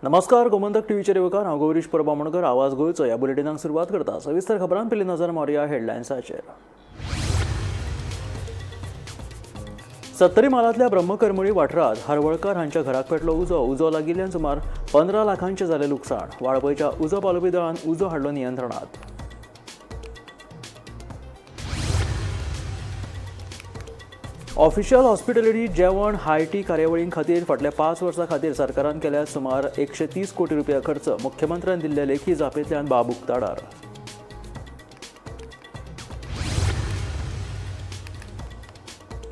नमस्कार, गोमंतक टीव्हीचे रेवकार हांव गौरीश परबामणकर. आवाज गोंयचो ह्या बुलेटिनाक सुरवात करता. सविस्तर खबरां पयली नजर मारया हेडलायन्साचेर. सत्तरी मालांतल्या ब्रह्मकरमळी वाठारांत हरवळकार हांच्या घराक पेटलो उजो लागिल्ल्यान सुमार 15 लाखांचे जाले लुकसाण. वाळपयच्या उजो पालोवपी दळान उजो हाडलो नियंत्रणांत. ऑफिशियल हॉस्पिटॅलिटी जेवण हाय टी कार्यावळीं खातीर फाटल्या 5 वर्सां खातीर सरकारान केल्या सुमार 130 कोटी रुपया खर्च. मुख्यमंत्र्यान दिल्ल्या लेखी जापेंतल्यान बाब उक्ताडार.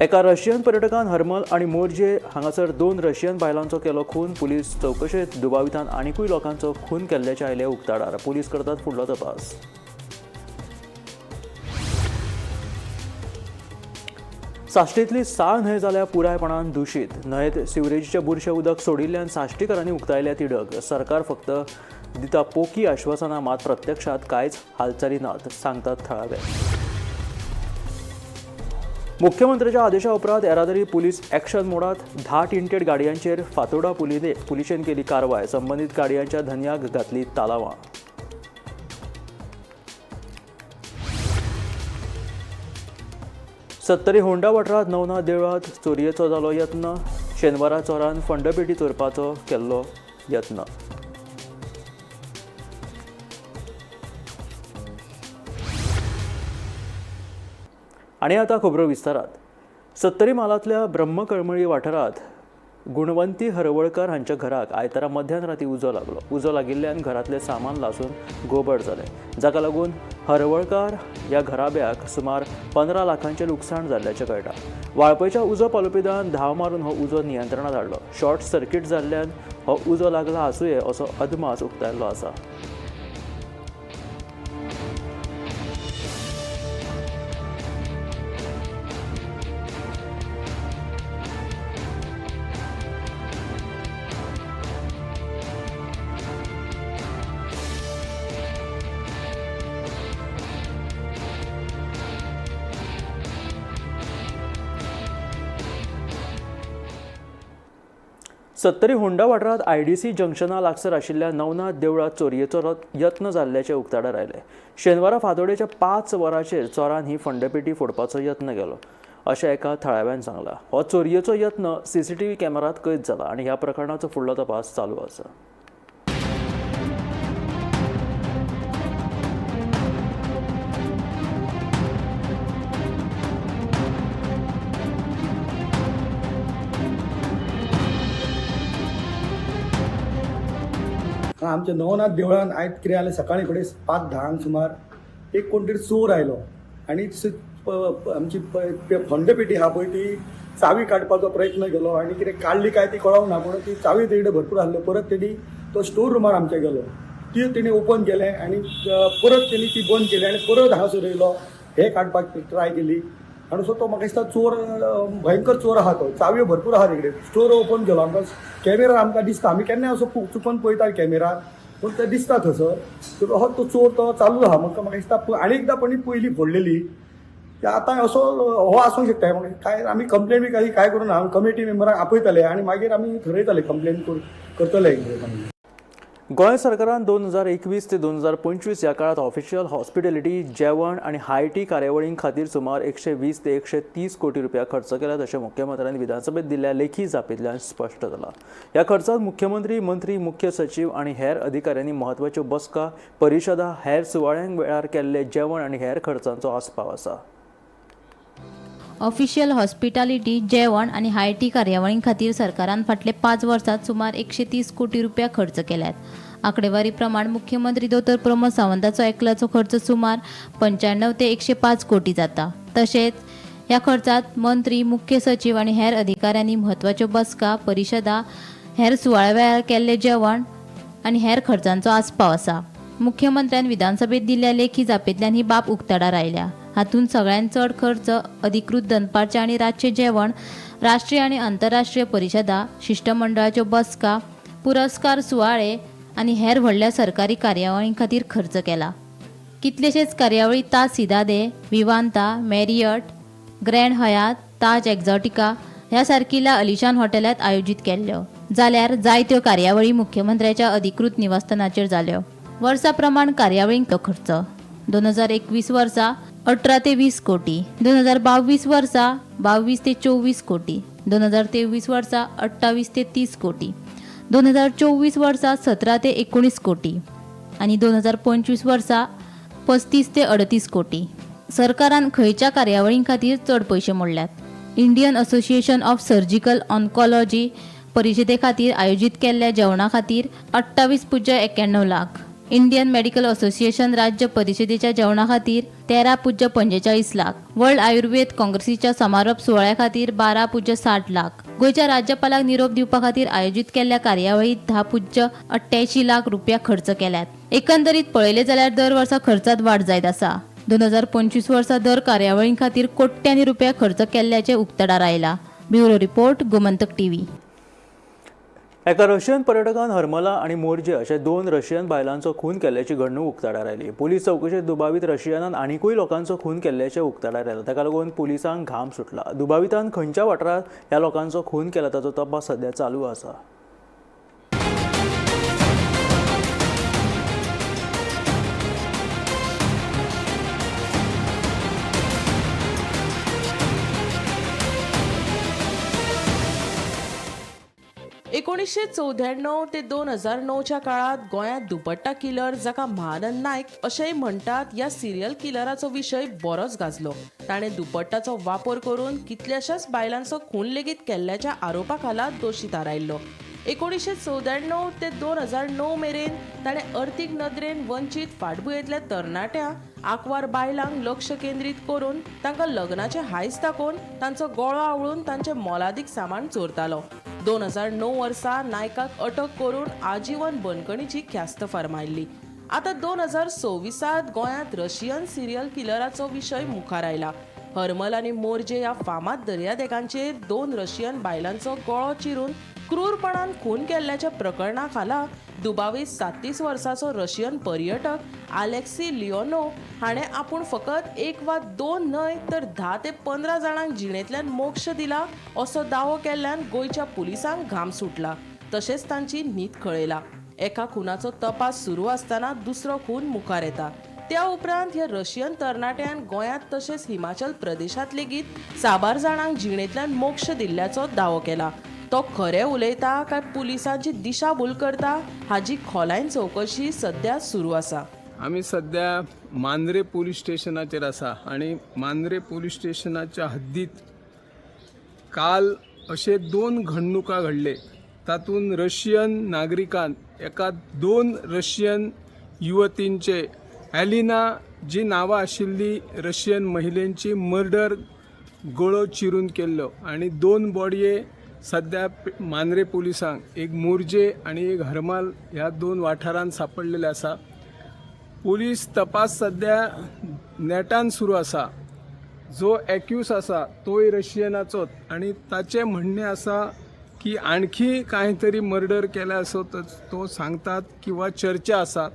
एका रशियन पर्यटकान हरमल आनी मोर्जे हांगासर 2 रशियन बायलांचो केलो खून. पुलीस चवकशेंत दुबावितान आनीकूय लोकांचो खून केल्ल्याचे आयले उक्ताडार. पुलीस करतात फुडलो तपास. साश्टींतली साळ न्हंय जाल्या पुरायपणान दूशीत. न्हंयेत सिवरेजीचे बुरशें उदक सोडिल्ल्यान साश्टीकारांनी उक्तायल्या तिडक. सरकार फक्त दिता पोकी आश्वासनां, मात प्रत्यक्षात कांयच हालचाली नात, सांगतात थळावे. मुख्यमंत्र्याच्या आदेशा उपरांत येरादारी पुलीस एक्शन मोडात. 10 टिंटेड गाडयांचेर फातोर्डा पुलिशेन केली कारवाय. संबंदीत गाडयांच्या धन्याक घातली तालावां. सत्तरी होंडा वाठारांत नवनाथ देवळांत चोरयेचो जालो यत्न. शेनवारा चोरान फंडपेटी चोरपाचो केल्लो यत्न. आनी आतां खबरो विस्तारात. सत्तरी मालांतल्या ब्रह्मकळमळी वाठारांत गुणवंती हरवळकार हांच्या घराक आयतारा मध्यान राती उजो लागलो. उजो लागिल्ल्यान घरांतलें सामान लासून गोबड जालें, जाका लागून हरवळकार ह्या घराब्याक सुमार 15 लाखांचें लुकसाण जाल्ल्याचें कळटा. वाळपयच्या उजो पालोवपी दळान धांव मारून हो उजो नियंत्रणांत हाडलो. शॉर्ट सर्कीट जाल्ल्यान हो उजो लागला आसूंये असो अदमास उक्तायल्लो आसा. सत्तरी होंडा वाठारांत IDC जंक्शना लागसार आशिल्ल्या नवनाथ देवळांत चोरयेचो यत्न जाल्ल्याचे उक्ताडार आयले. शेनवारा फांतोडेच्या 5 वरांचेर चोरान ही फंडपेटी फोडपाचो यत्न केलो, अशें एका थळाव्यान सांगलां. हो चोरयेचो यत्न CCTV कॅमेरात कैद जाला आनी ह्या प्रकरणाचो फुडलो तपास चालू आसा. आमच्या नवनाथ देवळान आयज कितें जालें, सकाळी फुडें 5:10 सुमार एक कोण तरी चोर आयलो आनी आमची फंडपेटी आहा पळय ती चावी काडपाचो प्रयत्न केलो आनी कितें काडली काय ती कळोंक ना, पूण ती चावी तेडे भरपूर आसल्यो. परत तेणी तो स्टोर रुमार आमच्या गेलो, ती तेणी ओपन केलें आनी परत तेणी ती बंद केली आनी परत हांगासर येयलो, हे काडपाक ट्राय केली. आनी सो तो म्हाका दिसता चोर भयंकर चोर आहा, तो चावयो भरपूर आहा तिकडे. स्टोर ओपन केलो, आमकां कॅमेरा आमकां दिसता, आमी केन्नाय असो चुकून पळयता कॅमेरा, पूण ते दिसता थंयसर हो तो चोर तो चालू आहा. म्हाका दिसता आनी एकदां पण पयली फोडलेली, आतां असो हो आसूंक शकता. काय आमी कंप्लेन बी काय करून हांव कमिटी मेंबराक आपयतले आनी मागीर आमी ठरयतले कंप्लेन करतले. गोंय सरकारान 2021 ते 2025 ह्या काळात ऑफिशियल हॉस्पिटॅलिटी जेवण आनी हाय टी कार्यावळीं खातीर सुमार 120 ते 130 कोटी रुपया खर्च केल्यात, अशें मुख्यमंत्र्यांनी विधानसभेत दिल्ल्या लेखी जापेंतल्यान स्पश्ट जालां. ह्या खर्चांत मुख्यमंत्री, मंत्री, मुख्य सचिव आनी हेर अधिकाऱ्यांनी म्हत्वाच्यो बसका, परिशदां, हेर सुवाळ्यांक वेळार केल्ले जेवण आनी हेर खर्चांचो आस्पाव आसा. ऑफिशियल हॉस्पिटॅलिटी जेवण आनी हाय टी कार्यावळीं खातीर सरकारान फाटले 5 वर्सांत सुमार 130 कोटी रुपया खर्च केल्यात. आंकडेवारी प्रमाण मुख्यमंत्री दोतोर प्रमोद सावंताचो एकल्याचो खर्च सुमार 95 ते 105 कोटी जाता. तशेंच ह्या खर्चांत मंत्री, मुख्य सचिव आनी हेर अधिकाऱ्यांनी म्हत्वाच्यो बसका, परिशदां, हेर सुवाळे वेळार केल्ले जेवण आनी हेर खर्चांचो आस्पाव आसा. मुख्यमंत्र्यान विधानसभेत दिल्ल्या लेखी जापेंतल्यान ही बाब उक्ताडार आयल्या. हातूंत सगळ्यांत चड खर्च अधिकृत दनपारचें आनी रातचें जेवण, राष्ट्रीय आनी आंतरराष्ट्रीय परिशदां, शिष्टमंडळाच्यो बसका, पुरस्कार सुवाळे आनी हेर व्हडल्या सरकारी कार्यावळीं खातीर खर्च केला. कितलेशेच कार्यावळी ताज सिदादे, विवांता, मॅरियट, ग्रँड हयात, ताज एक्झॉटिका ह्या सारकिल्या अलिशान हॉटेलांत आयोजीत केल्ल्यो. जाल्यार जायत्यो कार्यावळी मुख्यमंत्र्याच्या अधिकृत निवासस्थानाचेर जाल्यो. वर्सा प्रमाण कार्यावळींक तो खर्च 2021 वर्सा 18 ते 20 कोटी, 2022 वर्सा 22 ते 24 कोटी, 2023 वर्सा 28 ते 30 कोटी, 2024 वर्सा 17 ते 19 कोटी आणि 2025 वर्सा 35 ते 38 कोटी. सरकारान खंयच्या कार्यावळीं खातीर चड पयशे मोडल्यात. Indian association of surgical oncology परिशदे खातीर आयोजीत केल्ल्या जेवणा खातीर 28.91 लाख, इंडियन मेडिकल असोसिएशन राज्य परिशदेच्या जेवणा खातीर 13.45 लाख, वर्ल्ड आयुर्वेद काँग्रेसीच्या समारोप सुवाळ्या खातीर 12.60 लाख, गोंयच्या राज्यपालाक निरोप दिवपा खातीर आयोजीत केल्ल्या कार्यावळीत 10.88 लाख रुपया खर्च केल्यात. एकंदरीत पळयले जाल्यार दर वर्सा खर्चात वाड जायत आसा. 2025 वर्सा दर कार्यावळीं खातीर कोट्यांनी रुपया खर्च केल्ल्याचे उक्ताडार आयला. Bureau report, Gomantak TV. एका रशियन पर्यटकान हरमला आणि मोर्जे अशा 2 रशियन बायलांचो खून केल्ल्याची घडणूक उक्ताडार आयली. पुलीस चौकशेत दुबावीत रशियनान आनीकूय लोकांचो खून केल्ल्याचे उक्ताडार आयला. ताका लागून पुलिसांक घाम सुटला. दुबावितान खंयच्या वाठारात ह्या लोकांचो खून केला ताचो तपास सध्या चालू आसा. एकोणीसशे 94 ते 2009च्या काळात गोंयांत दुपट्टा किलर, जाका महानंद नायक अशेंय म्हणटात, ह्या सिरियल किलराचो विशय बरोच गाजलो. ताणें दुपट्टाचो वापर करून कितल्याशाच बायलांचो खून लेगीत केल्ल्याच्या आरोपा खाला दोशी थारायल्लो. 1994 ते 2009 मेरेन ताणें अर्थीक नदरेन वंचीत फाटभुंयेंतल्या तरणाट्या आंकवार बायलांक लक्ष केंद्रीत करून तांकां लग्नाचे हायस दाखोवन तांचो गळो आवळून तांचें मोलादीक सामान चोरतालो. 2009 वर्सा नायकाक अटक करून आजीवन बंदखणीची ख्यास्त फर्मायल्ली. आतां 2026 गोंयांत रशियन सिरियल किलराचो विशय मुखार आयला. हरमल आनी मोर्जे ह्या फामाद दर्यादेगांचेर 2 रशियन बायलांचो गळो चिरून क्रूरपणान खून केल्ल्याच्या प्रकरणा खाला दुबावी 37 वर्साचो रशियन पर्यटक आलेक्सी लिओनोव हाणें आपूण फकत 1 वा 2 न्हय तर 10 ते 15 जाणांक जिणेंतल्यान मोक्ष दिला असो दावो केल्ल्यान गोंयच्या पुलिसांक घाम सुटला. तशेंच तांची न्हीद खळयला. एका खुनाचो तपास सुरू आसतना दुसरो खून मुखार येता. त्या उपरांत ह्या रशियन तरणाट्यान गोंयांत तशेंच हिमाचल प्रदेशांत लेगीत 6 जाणांक जिणेंतल्यान मोक्ष दिल्ल्याचो दावो केला. तो खरें उलयता काय पुलिसांची दिशाभूल करता हाची खोलायन चौकशी सध्या सुरू आसा. आमी सध्या मांद्रे पोलीस स्टेशनाचेर आसा आणि मांद्रे पोलीस स्टेशनाच्या हद्दीत काल अशे 2 घडणुका घडले. तातूंत रशियन नागरिकान एका 2 रशियन युवतींचे एलिना जी नांवां आशिल्ली रशियन महिलेंची मर्डर गळो चिरून केल्लो आणि 2 बॉडये सध्या मांद्रे पुलिसांक एक मोर्जे आणि एक हरमल ह्या 2 वाठारांत सापडलेले आसा. पुलीस तपास सध्या नेटान सुरू आसा. जो एक्यूज आसा तोय रशियनाचोच आणि ताचें म्हणणें आसा की आणखी कांय तरी मर्डर केला असो तो सांगतात किंवा चर्चा आसा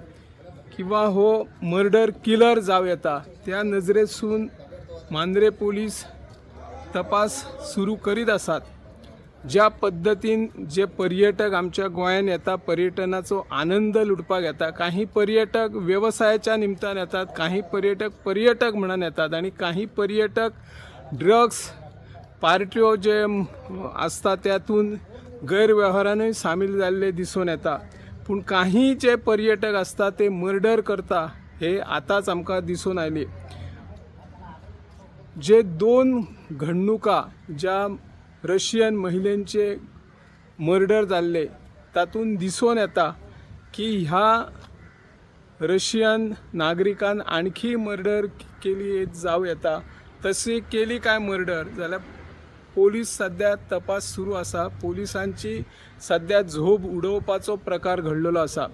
किंवा हो मर्डर किलर जावं येता. त्या नजरेसून मांद्रे पुलीस तपास सुरू करीत आसात. ज्या पद्धतीन जे पर्यटक आमच्या गोंयांत येता, पर्यटनाचो आनंद लुटपाक येता, काही पर्यटक व्यवसायाच्या निमतान येतात, काही पर्यटक म्हणून येतात आणि काही पर्यटक ड्रग्स पार्ट्यो जे आसता त्यातून गैरव्यवहारानूय सामील जाल्ले दिसून येता. पूण काही जे पर्यटक आसता ते मर्डर करता हे आतांच आमकां दिसून आयली. जे 2 घडणुका ज्या रशियन महिलेंचे मर्डर जाल्ले तातूंत दिसून येता की ह्या रशियन नागरिकान आणखी मर्डर केली जावं येता. तशी केली काय मर्डर जाल्यार पोलीस सध्या तपास सुरू आसा. पोलिसांची सध्या झोप उडोवपाचो प्रकार घडलेलो आसा.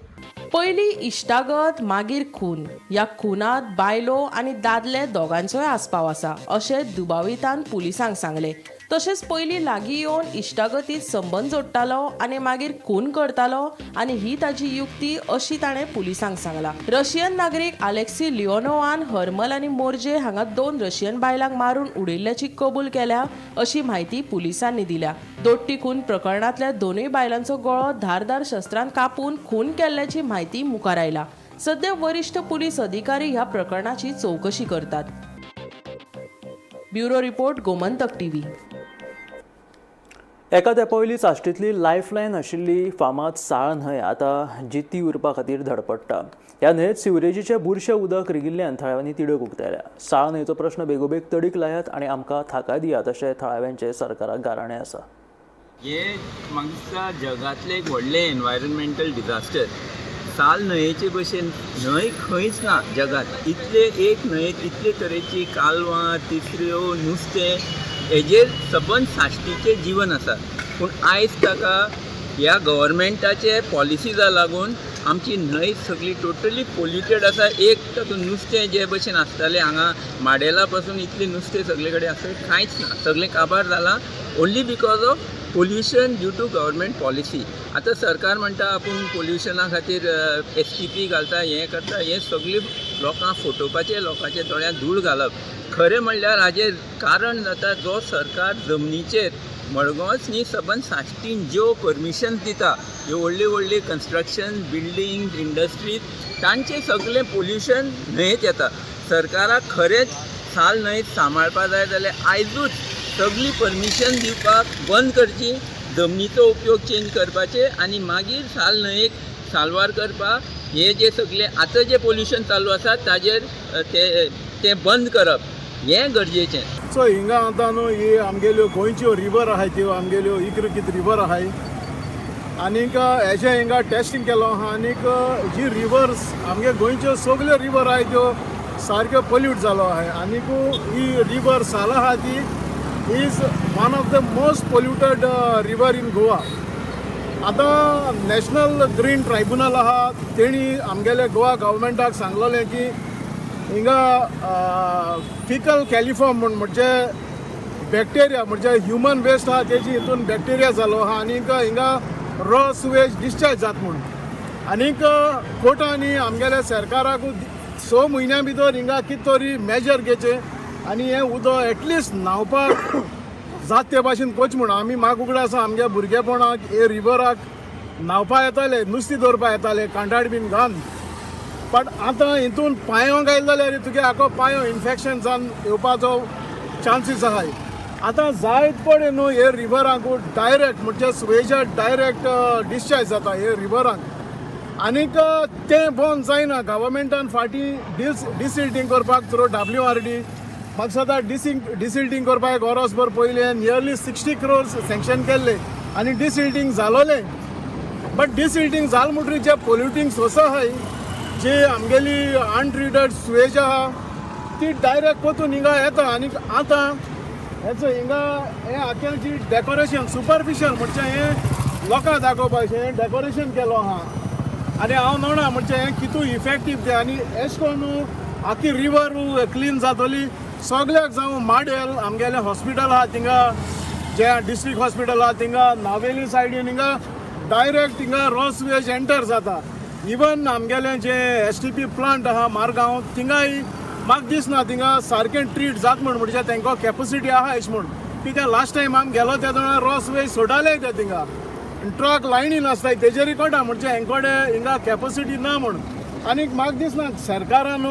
पयली इश्टागत मागीर खून. ह्या खुनात बायलो आनी दादले दोगांचोय आस्पाव आसा अशें दुबावितान पुलिसांक सांगले. तशेंच पयलीं लागीं येवन इश्टागतीत संबंद जोडटालो आनी मागीर खून करतालो आनी ही ताजी युक्ती अशी ताणें पुलिसांक सांगला. रशियन नागरीक आलेक्सी लिओनोवान हर्मल आनी मोर्जे हांगा 2 रशियन बायलांक मारून उडयल्ल्याची कबूल केल्या अशी म्हायती पुलिसांनी दिल्या. दोट्टी खून प्रकरणांतल्या दोनूय बायलांचो गळो धारदार शस्त्रान कापून खून केल्ल्याची म्हायती मुखार आयला. सध्या वरिष्ठ पुलीस अधिकारी ह्या प्रकरणाची चौकशी करतात. Bureau report, Gomantak TV. एका तेंपा साश्टींतली लायफलायन आशिल्ली फामाद साळ न्हंय आतां जिती उरपा खातीर धडपडटा. ह्या न्हंयेत सिवरेजीचें बुरशें उदक रिगिल्ल्यान थळाव्यांनी तिडक उक्तायल्या. साळ न्हंयचो प्रश्न बेगोबेग तडीक लायात आनी आमकां थाकाय दियात अशें थळाव्यांचें सरकाराक गाराणें आसा. हे म्हाका दिसता जगातलें एक व्हडलें एनवायरमेंटल डिजास्टर. साल न्हंयेचे भशेन न्हंय खंयच ना जगात. इतले एक न्हंयेत इतले तरेची कालवां, तिसऱ्यो, नुस्तें हेजेर सबंद साश्टीचें जीवन आसा. पूण आयज ताका ह्या गव्हर्मेंटाचे पॉलिसीजा लागून आमची न्हंय सगळी टोटली पोल्युटेड आसा. एक तातूंत नुस्तें जे भशेन आसतालें हांगा माडेला पासून इतलें नुस्तें सगळे कडेन आसता कांयच ना. सगळें काबार जालां only because of pollution due to government policy. आतां सरकार म्हणटा आपूण पोल्युशना खातीर STP घालता, हें करता, हें सगळीं लोकांक फटोवपाचें, लोकांच्या दोळ्यांत धूळ घालप. खरें म्हणल्यार हाजें कारण जाता जो सरकार जमनीचेर मडगांवच न्ही सबंद साश्टीन ज्यो परमिशन दिता ह्यो व्हडली व्हडली कन्स्ट्रक्शन, बिल्डींग, इंडस्ट्रीज तांचें सगळें पोल्युशन न्हंयेत येता. सरकाराक खरेंच साल न्हंयत सांबाळपा जाय जाल्यार आयजूच सगळी परमिशन दिवपाक बंद करची, जमनीचो उपयोग चेंज करपाचे आनी मागीर साल न्हंयेक साल्वार करपाक हे जे सगळे आतां जे पोल्युशन चालू आसा ताजेर ते बंद करप हें गरजेचें. सो हिंगा आतां न्हू ही आमगेल्यो गोंयच्यो रिवर आहाय त्यो आमगेल्यो इकरकीत रिवर आहाय आनीक हेजें हिंगा टेस्टींग केलो आहा. आनीक जी रिवर्स आमगे गोंयच्यो सगल्यो रिवर आहाय त्यो सारक्यो पोल्यूट जालो आहाय. आनीक ही रिवर साल आहा ती is one of the most polluted river in Goa. आतां नॅशनल ग्रीन ट्रायब्युनल आहा तेणी आमगेले गोवा गव्हर्मेंटाक सांगलोलें की हिंगा फिकल कॅलिफॉर्म म्हणजे बॅक्टेरिया म्हणजे ह्युमन वेस्ट आहा तेजी हितून बॅक्टेरिया जालो आहा आनीक हिंगा रॉ सुवेज डिस्चार्ज जाता म्हणून. आनीक कोर्टांनी आमगेल्या सरकाराकूय 6 म्हयन्यां भितर हिंगा कितें तरी मेजर घेवचे आनी हें उदक एटलिस्ट न्हांवपाक जात ते भाशेन कोच म्हणून. आमी माग उगडा आसा आमगे भुरगेपणाक हे रिवराक न्हांवपा येताले, नुस्तीं धरपा येताले कांटाळ बीन घालून. बट आतां हितून पांयो घायल जाल्यार तुगे आखो पांयो इन्फेक्शन जावन येवपाचो चान्सीस आहाय. आतां जायत पडे न्हू हे रिवरांक डायरेक्ट म्हणजे सुवेजार डायरेक्ट डिस्चार्ज जाता हे रिवरांक. आनीक तें बंद जायना. गव्हर्मेंटान फाटीं डिसिल्टींग करपाक थ्रू WRD म्हाका सदां डिसिल्टींग करपाक एक वर्सभर पयलें नियरली 60 crores सँक्शन केल्ले आनी डिसिल्टींग जालोलें. बट डिसिल्टींग जाल म्हणटरी जे पोल्युटींग सोर्स आहाय जी आमगेली अनट्रिटेड सुवेज आहा ती डायरेक्ट पोतून हिंगा येता. आनीक आतां हेचो हिंगा हें आख्याची डेकोरेशन सुपरफिशियल म्हणजे हें लोकांक दाखोवपाचें हें डेकोरेशन केलो आहा. आनी हांव म्हणना म्हणजे हें कितू इफेक्टीव तें आनी एश कोन्न आख्खी रिवर क्लीन जातली. सगळ्याक जावं माडेल आमगेलें हॉस्पिटल आहा थिंगा जें डिस्ट्रिक्ट हॉस्पिटल आहा थिंगा नावेली सायडीन हिंगा डायरेक्ट हिंगा रॉ सुवेज एंटर जाता. इवन आमगेलें जें STP प्लांट आहा मारगांव थिंगाय म्हाका दिसना थिंगा सारकें ट्रीट जाता म्हणजे तांकां कॅपसिटी आहा अशें म्हूण. कित्याक लास्ट टायम आमी गेलो त्या दौरान रॉ सुवेज सोडले ते थिंगा ट्रक लायनीन आसताय तेजेर कोटा म्हणजे हेंकोडे हिंगा कॅपसिटी ना म्हूण. आनीक म्हाका दिसना सरकारान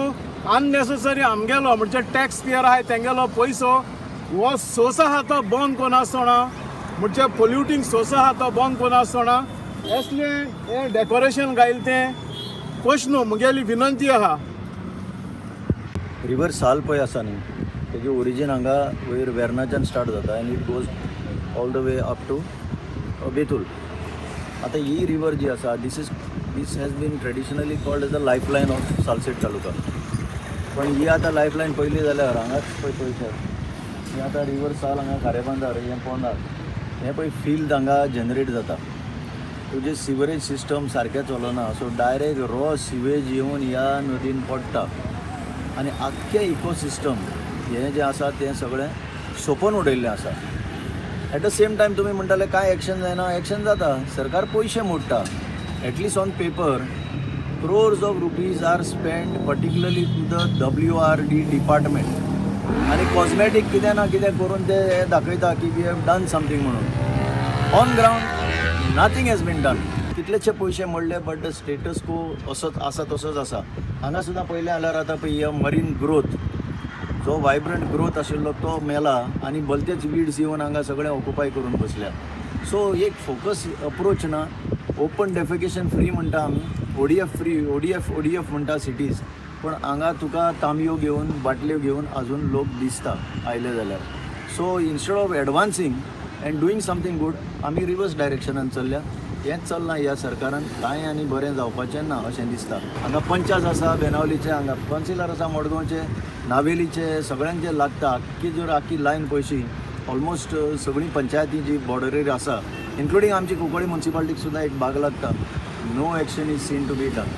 अननेसेसरी आमगेलो म्हणजे टॅक्स पेयर आहाय तेंगेलो पयसो हो सोर्स आहा तो बंद कोनासतना म्हणजे पोल्युटींग सोर्स आहा तो बंद कोनासतना असलें हें डेकोरेशन घायल तें पयस न्हू. मुगेली विनंती आहा रिवर साल पळय आसा न्ही तेजी ओरिजीन हांगा वयर वेर्नाच्यान स्टार्ट जाता आनी it goes all the way up to Betul. आतां ही रिवर जी आसा this has been traditionally called as the lifeline of Salcete taluka. पण ही आतां लायफलायन पयली जाल्यार हांगाच पळय पळयशात ही आतां रिवर साल हांगा खारेबांदार हें पोंदार हें पळय फिल्ड हांगा जनरेट जाता. तुजें सिवरेज सिस्टम सारकें चलना सो डायरेक्ट रॉ सिवेज येवन ह्या नदीन पडटा आनी आख्खें इकोसिस्टम हें जें आसा तें सगळें सोंपोवन उडयल्लें आसा. एट द सेम टायम तुमी म्हणटाले काय एक्शन जायना, एक्शन जाता. सरकार पयशे मोडटा. At least on paper crores of rupees are spent particularly to the WRD department. आणि कॉस्मॅटीक कितें ना कितें करून ते हे दाखयता की वी हॅव डन समथींग म्हणून. On ground nothing has been done. कितलेशे पयशे मोडले बट द स्टेटस को असोच आसा तसोच आसा. हांगा सुद्दां पयलें जाल्यार आतां पळय मरीन ग्रोथ जो वायब्रंट ग्रोथ आशिल्लो तो मेला आनी भलतेच वीड्स येवन हांगा सगळें ऑक्युपाय करून बसल्या. सो एक फोकस अप्रोच ना. ओपन डेफिकेशन फ्री म्हणटा आमी, ODF म्हणटा सिटीज, पण हांगा तुका तांबयो घेवन बाटल्यो घेवन अजून लोक दिसता आयले जाल्यार. So instead of advancing and doing something good आमी रिवर्स डायरेक्शनान चल्ल्या. हेंच चलना ह्या सरकारान. कांय आनी बरें जावपाचें ना अशें दिसता. हांगा पंचायत आसा बेनावलीचे, हांगा कावन्सिलर आसा मडगांवचे, नावेलीचे, सगळ्यांचे लागता. आख्खी जर आख्खी लायन पयशी ऑलमोस्ट सगळी पंचायती जी बॉर्डरीर आसा इन्क्लुडींग आमची कुंकळी म्युन्सिपालिटीक सुद्दां एक भाग लागता. No action is seen to be done.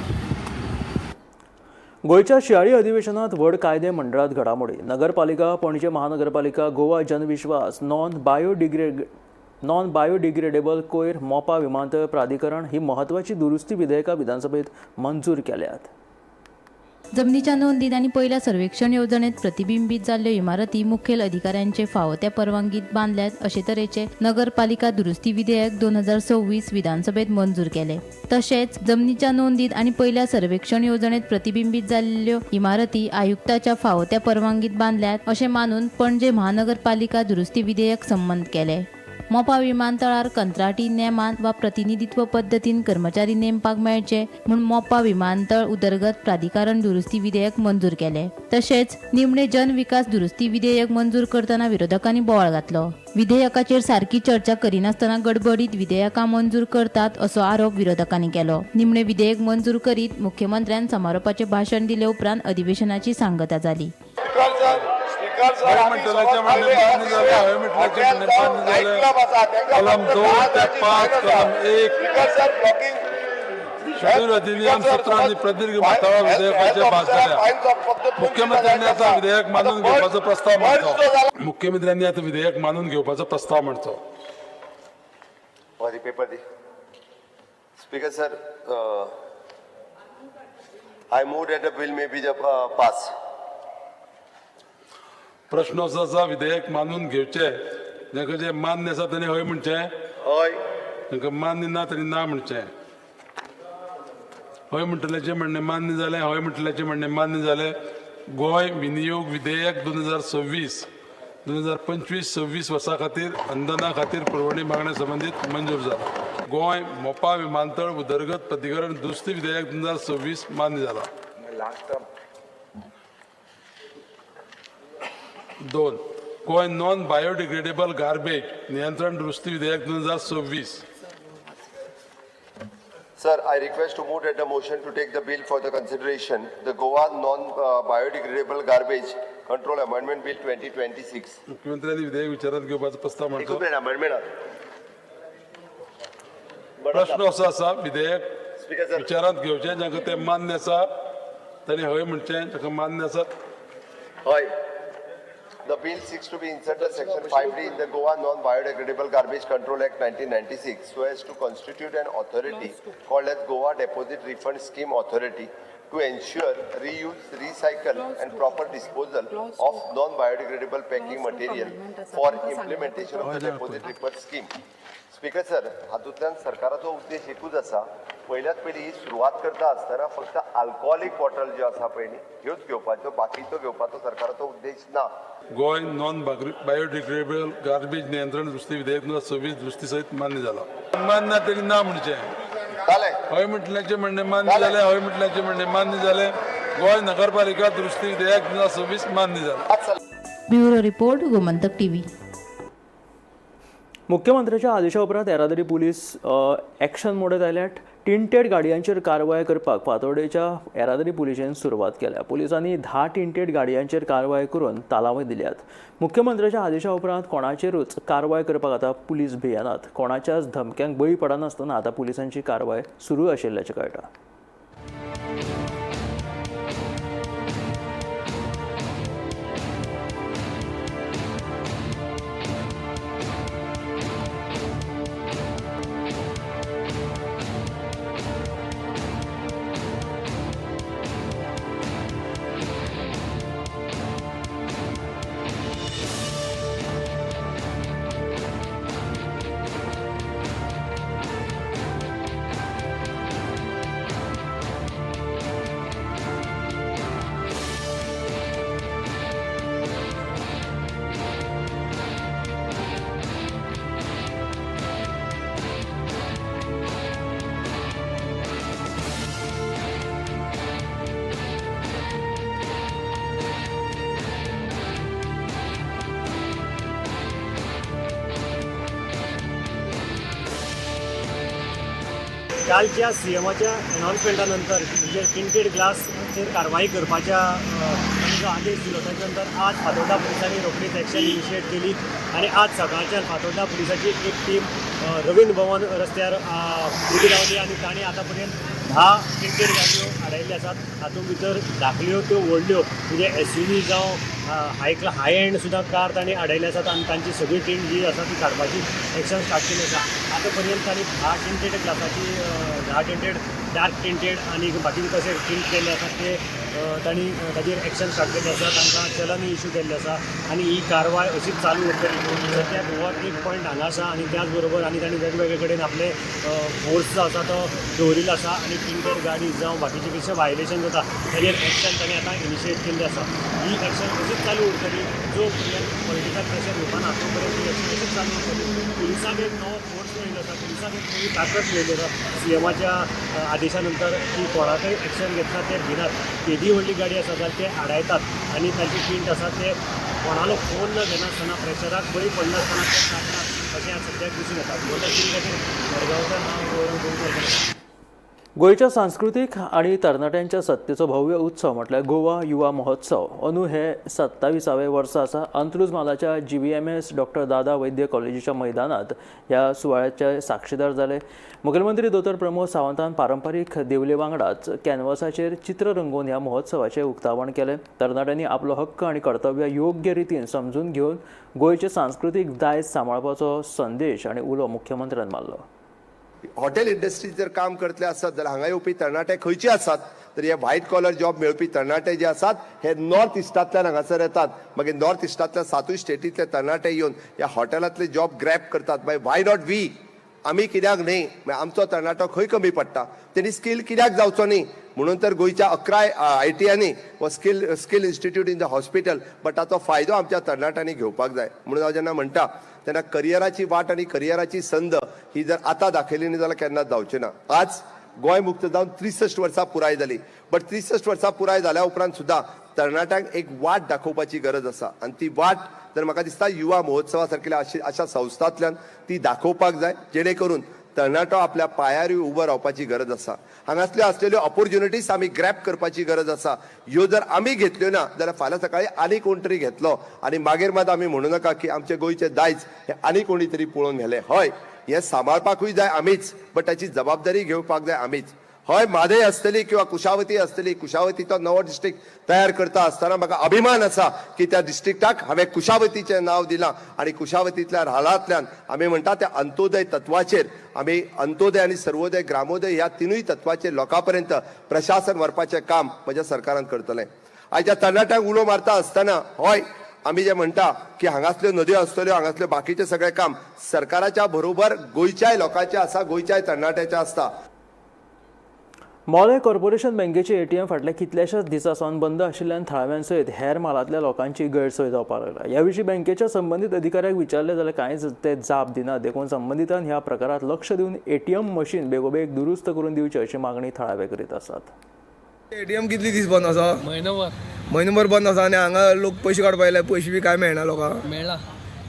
गोंयच्या शियाळी अधिवेशनात व्हड कायदे मंडळात घडामोडी. नगरपालिका, पणजी महानगरपालिका, गोवा जनविश्वास, नॉन बायोडिग्रेडेबल कोयर, मोपा विमानतळ प्राधिकरण ही महत्वाची दुरुस्ती विधेयकां विधानसभेत मंजूर केल्यात. जमनीच्या नोंदीत आणि पहिल्या सर्वेक्षण येवजणेत प्रतिबिंबीत जाल्ल्यो इमारती मुखेल अधिकाऱ्यांचे फावो त्या परवानगीत बांधल्यात अशे तरेचे नगरपालिका दुरुस्ती विधेयक 2026 विधानसभेत मंजूर केले. तशेंच जमनीच्या नोंदीत आणि पहिल्या सर्वेक्षण येवजणेत प्रतिबिंबीत जाल्ल्यो इमारती आयुक्ताच्या फावो त्या परवानगीत बांधल्यात अशें मानून पणजे महानगरपालिका दुरुस्ती विधेयक संमत केले. मोपा विमानतळार कंत्राटी नेमान वा प्रतिनिधित्व पद्दतीन कर्मचारी नेमपाक मेळचे म्हूण मोपा विमानतळ उदरगत प्राधिकरण दुरुस्ती विधेयक मंजूर केले. तशेंच निमणे जन विकास दुरुस्ती विधेयक मंजूर करतना विरोधकांनी बोवाळ घातलो. विधेयकाचेर सारकी चर्चा करिनासतना गडबडीत विधेयकां मंजूर करतात असो आरोप विरोधकांनी केलो. निमणे विधेयक मंजूर करीत मुख्यमंत्र्यान समारोपाचे भाशण दिले उपरांत अधिवेशनाची सांगता जाली. हवाईमंडळाच्या मान्यतांनी झाले, हवाईमंडळाच्या मान्यतांनी झाले. कलम 2 ते 5, कलम 1 शेड्यूल अधिनियम सूत्रांनी प्रदीर्घ माथावा विधेयकाचे भाग झाल्या. मुख्यमंत्र्यांनी आता विधेयक मानून घेवपाचो प्रस्ताव मांडतो. मुख्यमंत्र्यांनी आता विधेयक मानून घेवपाचो प्रस्ताव मांडतो. Paper the. Speaker sir, I move that the bill may be passed. प्रश्न असो आसा विधेयक मानून घेवचे. जांकां जे मान्य आसा तांणी हय म्हणचें, हय. तांकां मान्य ना तांणी ना म्हणचें. हय म्हणटल्याचें म्हणणें मान्य जालें, हय म्हणटल्याचें म्हणणें मान्य जालें. गोंय विनियोग विधेयक 2025-26 वर्सा खातीर अनुदाना खातीर पुरवणी मागण्या संबंदीत मंजूर जाला. गोंय मोपा विमानतळ उदरगत प्राधिकरण दुरुस्ती विधेयक 2026 मान्य जाला. 2. गोंय नॉन बायोडिग्रेडेबल गार्बेज नियंत्रण दुरुस्ती विधेयक 2026. Sir, I request to move that the motion to take the bill for the consideration, the Goa non-biodegradable garbage control amendment bill 2026. मुख्यमंत्र्यांनी विधेयक विचारात घेवपाचो प्रस्ताव मांडतो. Amendment. प्रश्न असो आसा विधेयक Speaker sir. विचारात घेवचे जांकां ते मान्य आसा तांणी हय म्हणचें, जांकां मान्य आसा Hoy. The bill seeks to be inserted section 5D in the Goa Non-Biodegradable Garbage Control Act 1996 so as to constitute an authority called as Goa Deposit Refund Scheme Authority to ensure reuse, recycle and proper disposal of non-biodegradable packing material for implementation of the Deposit Refund Scheme. Speaker sir, हातूंतल्यान सरकाराचो उद्देश एकूच आसा. पयल्याच पयली ही सुरवात करता आसतना फक्त अल्कोहोलिक बॉटल ज्यो आसा पळय न्ही ह्योच घेवपाच्यो, बाकीच्यो घेवपाचो सरकाराचो उद्देश ना. गोंय नॉन बायोडिग्रेडेबल गार्बेज नियंत्रण दुरुस्ती विधेयक 2026 दुरुस्ती सहित मान्य जाला. मान्य ना तरी ना म्हणचें. जालें. हय म्हटल्याचें म्हणणें मान्य जालें, हय म्हटल्याचें म्हणणें मान्य जालें. गोंय नगरपालिका दुरुस्ती विधेयक 2026 मान्य जालें. Bureau report, Gomantak TV. मुख्यमंत्र्याच्या आदेशा उपरांत येरादारी पुलीस एक्शन मोडत आयल्यात. टिंटेड गाडयांचेर कारवाय करपाक फातोर्डेच्या येरादारी पुलिशेन सुरवात केल्या. पुलिसांनी 10 टिंटेड गाडयांचेर कारवाय करून तालावय दिल्यात. मुख्यमंत्र्याच्या आदेशा उपरांत कोणाचेरूच कारवाय करपाक आतां पुलीस भियेनात. कोणाच्याच धमक्यांक बळी पडनासतना आतां पुलिसांची कारवाय सुरू आशिल्ल्याचें कळटा. कालच्या सीएमाच्या अनाउन्समेंटा नंतर म्हणजे टिंटेड ग्लासचेर कारवाई करपाच्या जो आदेश दिलो त्याच्या नंतर आज फातोर्डा पुलिसांनी रोखडीच ॲक्शन इनिशिएट केली आणि आज सकाळच्यान फातोर्डा पुलिसाची एक टीम रवींद्र भवन रस्त्यार उभी रावली आणि तांणी आतां पर्यंत 10 टिंटेड गाडयो आडायल्ल्यो आसात. हातूंत भितर धाकल्यो त्यो व्हडल्यो म्हणजे SUV जावं हाय एंड सुद्दां कार तांणी आडायल्ल्यो आसात आणि तांची सगळी टीम जी आसा ती काडपाची एक्शन स्टार्ट केली आसा. आतां पर्यंत तांणी 10 टिंटेड ग्लासाची 10 टिंटेड डार्क टिंटेड आणि बाकीचे कशे टिंट केल्ले आसात ते तांणी ताजेर एक्शन स्टार्ट केल्लें आसा. तांकां चलनूय इश्यू केल्लें आसा आणि ही कारवाय अशीच चालू उरतली. सद्याक गोवाक एक पॉयंट हांगा आसा आणि त्याच बरोबर आनी तांणी वेगवेगळे कडेन आपले फोर्स जो आसा तो दवरिल्लो आसा आणि टिंटेड गाडी जावं बाकीचे पेक्षा वायलेशन जाता ताजेर एक्शन तांणी आतां इनिशिएट केल्लें आसा. ही एक्शन अशीच चालू उरतली जो पर्यंत पॉलिटिकल प्रेशर घेवपाना तो पर्यंत ही एक्शन अशीच चालू उरतली. पुलिसाक एक नवो फोर्स मेळिल्लो आसा, पुलिसाक एक नवी ताकद मेळिल्ली आसा सीएमाच्या आदेशा नंतर की कोणाकय एक्शन घेतला ते भिनात. केदी व्हडली गाडी आसा जाल्यार ते आडायतात आणि तांची टिंट आसा ते कोणालो फोन न घेनासतना प्रेशराक बळी पडनासतना ते काडटात अशें आज सद्याक दिसून येता. ह्या खातीर मडगांवच्यान हांव गौरव गोंयकर. गोंयच्या सांस्कृतीक आणि तरणाट्यांच्या सत्तेचो भव्य उत्सव म्हटल्यार गोवा युवा महोत्सव अंदू हे 27वें वर्स आसा. अंत्रुज मालाच्या GVMS डॉ. दादा वैद्य कॉलेजीच्या मैदानात ह्या सुवाळ्याचे साक्षीदार जाले. मुखेलमंत्री दोतोर प्रमोद सावंतान पारंपारीक देवले वांगडाच कॅनवासाचेर चित्र रंगोवन ह्या महोत्सवाचे उक्तावण केले. तरणाट्यांनी आपलो हक्क आणि कर्तव्य योग्य रितीन समजून घेवन गोंयचे सांस्कृतीक दायज सांबाळपाचो संदेश आणि उलो मुख्यमंत्र्यान मारलो. हॉटेल इंडस्ट्रीत जर काम करतले आसत जाल्यार हांगा येवपी तरणाटे खंयचे आसात तर हे व्हायट कॉलर जॉब मेळपी तरणाटे जे आसात हे नॉर्थ इस्टांतल्यान हांगासर येतात. मागीर नॉर्थ इस्टांतल्या 7 स्टेटींतले तरणाटे येवन ह्या हॉटेलांतले जॉब ग्रॅब करतात. मागीर वाय नॉट वी आमी कित्याक न्ही, आमचो तरणाटो खंय कमी पडटा, तेणी स्कील कित्याक जावचो न्ही म्हणून तर गोंयच्या 11 ITIंनी व skill institute in the hospital but ताचो फायदो आमच्या तरणाट्यांनी घेवपाक जाय. म्हणून हांव जेन्ना म्हणटा तेन्ना करियराची वाट आणि करियराची संद ही जर आतां दाखयली न्ही जाल्यार केन्नाच जावचें ना. आज गोंय मुक्त जावन 63 वर्सां पुराय जाली बट 63 वर्सां पुराय जाल्या उपरांत सुद्दां तरणाट्यांक एक वाट दाखोवपाची गरज आसा आणि ती वाट जर म्हाका दिसता युवा महोत्सवा सारकेल्या अशा संस्थांतल्यान ती दाखोवपाक जाय जेणे करून तरणाटो आपल्या पांयार उबो रावपाची गरज आसा. हांगासल्यो आसलेल्यो ऑपॉर्च्युनिटीज आमी ग्रॅब करपाची गरज आसा. ह्यो जर आमी घेतल्यो ना जाल्यार फाल्यां सकाळी आनी कोण तरी घेतलो आणि मागीर मात आमी म्हणू नाका की आमचे गोंयचे दायज हे आनी कोणी तरी पळोवन गेले. हय हे सांबाळपाकूय जाय आमीच बट ताची जबाबदारी घेवपाक जाय आमीच. हय म्हादय आसतली किंवा कुशावती आसतली, कुशावतीचो नवो डिस्ट्रिक्ट तयार करता आसतना म्हाका अभिमान आसा की त्या डिस्ट्रिक्टाक हांवें कुशावतीचें नांव दिलां आणि कुशावतींतल्या राहालांतल्यान आमी म्हणटा त्या अंत्योदय तत्वाचेर आमी अंत्योदय आणि सर्वोदय ग्रामोदय ह्या तिनूय तत्वाचेर लोकां पर्यंत प्रशासन व्हरपाचें काम म्हज्या सरकारान करतलें. आयच्या तरणाट्यांक उलो मारता आसतना हय आमी जे म्हणटा की हांगासल्यो नद्यो आसतल्यो हांगासल्यो बाकीचें सगळें काम सरकाराच्या बरोबर गोंयच्याय लोकांचें आसा, गोंयच्याय तरणाट्याचें आसता. मोले कॉर्पोरेशन बँकेचे ATM फाटल्या कितल्याशाच दिसांसावन बंद आशिल्ल्यान थळाव्यां सयत हेर मालांतल्या लोकांची गैरसोय जावपाक लागला. ह्या विशीं बँकेच्या संबंदीत अधिकाऱ्याक विचारले जाल्यार कांयच ते जाप दिनात. देखून संबंधितान ह्या प्रकारात लक्ष दिवन ATM मशीन बेगोबेग दुरुस्त करून दिवची अशी मागणी थळावे करीत आसात. ATM कितले दीस बंद आसा? म्हयनोभर बंद आसा आणि हांगा लोक पयशे काडपाक आयले, पयशे बी काय मेळना लोकांक. मेळना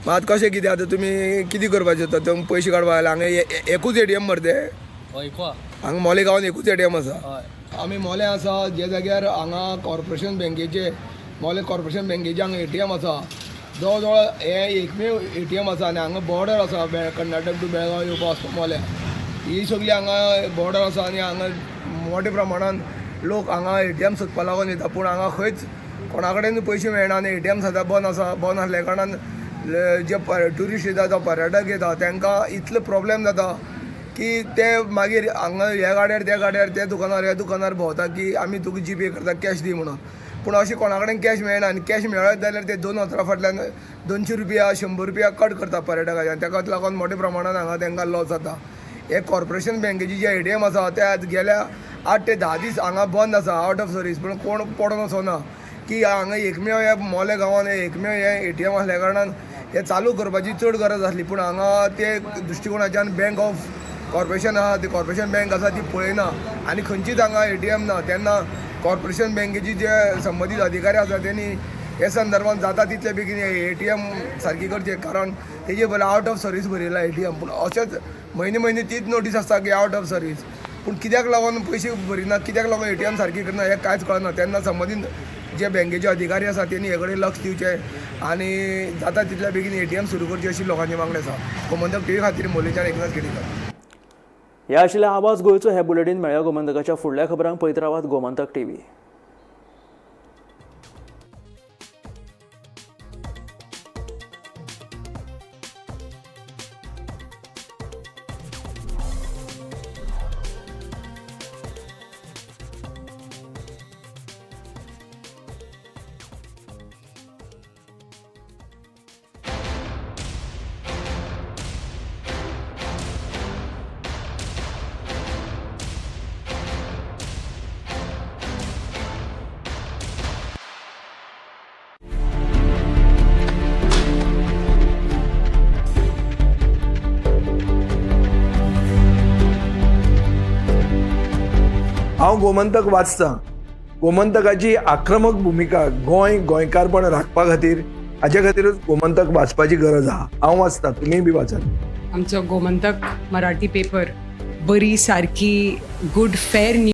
मात कशें कितें आतां तुमी कितें करपाचें आतां? तुमी पयशे काडपाक आयले हांगा एकूच ATM मरे हांगा मोले गांवांत एकूच ATM आसा. आमी मोले आसा जे जाग्यार हांगा कॉर्पोरेशन बँकेचे मोले कॉर्पोरेशन बँकेचे हांगा ATM आसा. जवळ जवळ हे एकमेव ATM आसा आणि हांगा बॉर्डर आसा कर्नाटक टू बेळगांव येवपा वचपाक मोले. ही सगळी हांगा बॉर्डर आसा आणि हांगा मोठ्या प्रमाणान लोक हांगा ATM सोदपा लागून येता. पूण हांगा खंयच कोणा कडेन पयशे मेळना आणि ATM सद्या बंद आसा. बंद आसल्या कारणान जे ट्युरिस्ट येता जावं पर्यटक येता तांकां इतलो प्रॉब्लेम जाता की ते मागीर हांगा ह्या गाड्यार त्या दुकानार भोंवता की आमी तुका GPay करता कॅश दी म्हणून. पूण अशें कोणा कडेन कॅश मेळना आणि कॅश मेळत जाल्यार ते 2 वरां फाटल्यान 200 रुपया 100 रुपया कट करता पर्यटकाचे आणि ताकाच लागून मोठ्या प्रमाणात हांगा तांकां लॉस जाता. हे कॉर्पोरेशन बँकेची जे ATM आसा ते आज गेल्या 8 ते 10 दीस हांगा बंद आसा आउट ऑफ सर्वीस. पूण कोण पडून वचना की हांगा एकमेव ह्या मोले गांवांत एकमेव हे ATM आसल्या कारणान हे चालू करपाची चड गरज आसली. पूण हांगा ते दृश्टिकोनाच्यान बँक ऑफ कॉर्पोरेशन आहा ती कॉर्पोरेशन बँक आसा ती पळयना आणि खंयचीच हांगा ATM ना. तेन्ना कॉर्पोरेशन बँकेची जे संबंदीत अधिकारी आसा त्यांनी हे संदर्भात जाता तितले बेगीन ATM सारकी करचे, कारण तेजे बरें आउट ऑफ सर्वीस बरयला ATM. पूण अशेंच म्हयने तीच नोटीस आसता की आउट ऑफ सर्वीस. पूण कित्याक लागून पयशे भरिना, कित्याक लागून ATM सारकी करना हें कांयच कळना. तेन्ना संबंदीत जे बँकेचे अधिकारी आसा तेणी हे कडेन लक्ष दिवचें आनी जाता तितल्या बेगीन ATM सुरू करची अशी लोकांची मागणी आसा. गोमंतक TV खातीर मोलेच्यान एकनाथ केडेकर. ह्या आशिल्ल्या आवाज गोंयचो हे बुलेटीन मेळ्ळ्या गोमंतकाच्या फुडल्या खबरांक पळयत रावात गोमंतक TV. हांव गोमंतक वाचतां. गोमंतकाची आक्रमक भुमिका गोंयकारपण राखपा खातीर हाचे खातीरूच गोमंतक वाचपाची गरज आहा. हांव वाचतां, तुमीय बी वाचात. आमचो गोमंतक मराठी पेपर बरी सारकी गुड फेर